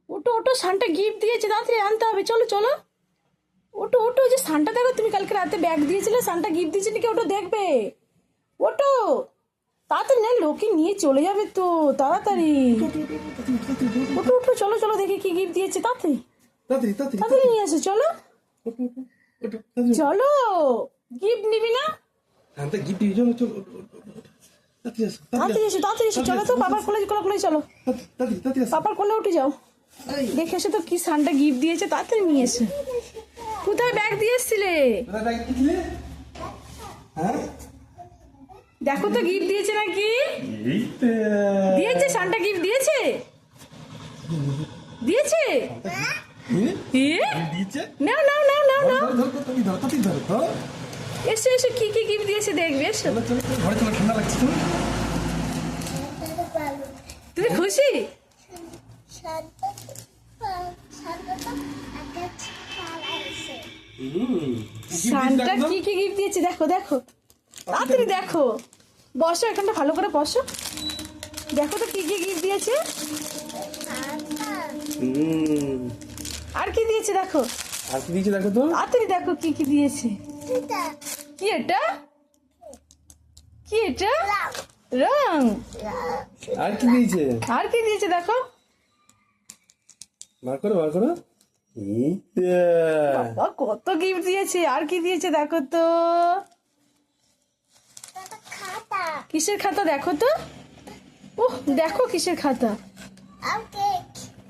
ওটো ওটো সানটা gift দিয়েছে, তাড়াতাড়ি আনতে হবে, চলো চলো। ওটো ওটো, যে সানটা দেখো, তুমি কালকে রাতে ব্যাগ দিয়েছিলে, সানটা গিফট দিয়েছে নাকি, ওটো দেখবে। ওটো তাড়াতাড়ি, না লোকে নিয়ে চলে যাবে তো, তাড়াতাড়ি। ওটো ওটো, চলো চলো, দেখি কি গিফট দিয়েছে, তাড়াতাড়ি তাড়াতাড়ি নিয়ে আসো, চলো চলো। গিফট নিবি না? তাড়াতাড়ি এসো, তাড়াতাড়ি এসো, চলো তো, পাপার কোলে কোলে কোলে চলো, পাপার কোলে উঠে যাও। দেখে এসো তো কি সানটা গিফট দিয়েছে, তাড়াতাড়ি নিয়ে এসো। কোথায় ব্যাগ দিয়ে এসছিলে? দেখো তো গিফট দিয়েছে নাকি। দিয়েছে, সানটা গিফট দিয়েছে, দিয়েছে। নাও নাও নাও নাও নাও, এসো এসো, কি কি গিফট দিয়েছে দেখবে, এসো। তুমি খুশি? সানটা কি কি গিফট দিয়েছে দেখো দেখো, তাড়াতাড়ি দেখো। বসো, এখানটা ভালো করে বসো, দেখো তো কি কি গিফট দিয়েছে। আর কি দিয়েছে দেখো, তো তাড়াতাড়ি দেখো কি কি দিয়েছে। কি এটা, কি এটা? রং। আর কি দিয়েছে? আর কি দিয়েছে দেখো, বার করো। বাবা কত গিফট দিয়েছে। আর কি দিয়েছে দেখো তো, কিসের খাতা দেখো তো। ওহ দেখো কিসের খাতা,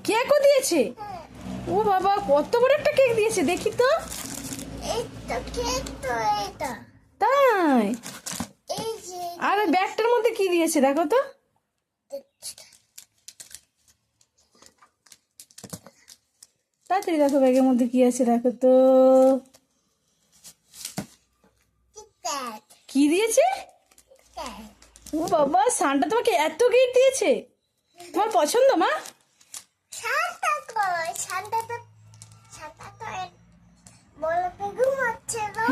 কেকও দিয়েছে। ও বাবা কত বড় একটা কেক দিয়েছে, দেখি তো। তাই, আর ওই ব্যাগটার মধ্যে কি দিয়েছে দেখো তো। তাড়াতাড়ি দেখো ব্যাগের মধ্যে কি আছে দেখো তো। কি দিয়েছে? ও বাবা, সানটা তোমাকে এত গিফট দিয়েছে, তোমার পছন্দ মা?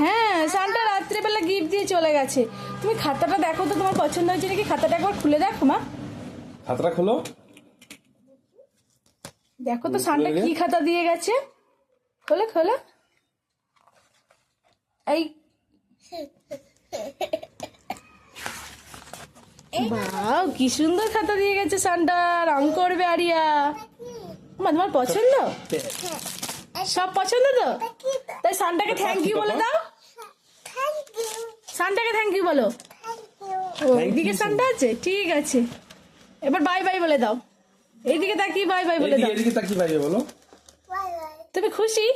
হ্যাঁ, সানটা রাত্রেবেলা গিফট দিয়ে চলে গেছে। তুমি খাতাটা দেখো তো, তোমার পছন্দ হয়েছে নাকি, খাতাটা একবার খুলে দেখো মা। খাতাটা খোলো, দেখো তো সানটা কি খাতা দিয়ে গেছে, খোলো খোলো। এই বাহ, কি সুন্দর খাতা দিয়ে গেছে সানটা, রং করবে আরিয়া। মা তোমার পছন্দ, সব পছন্দ তো, তাই সানটাকে থ্যাংক ইউ বলে দাও। সানটাকে থ্যাংক ইউ বলো। ও এইদিকে সানটা আছে, ঠিক আছে। এবার বাই বাই বলে দাও, এইদিকে তাকিয়ে বাই বাই বলে দাও। এদিকে তাকিয়ে বাইরে বলো। তুমি খুশি?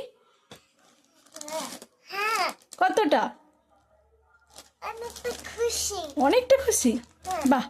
কতটা? অনেকটা খুশি। বাহ,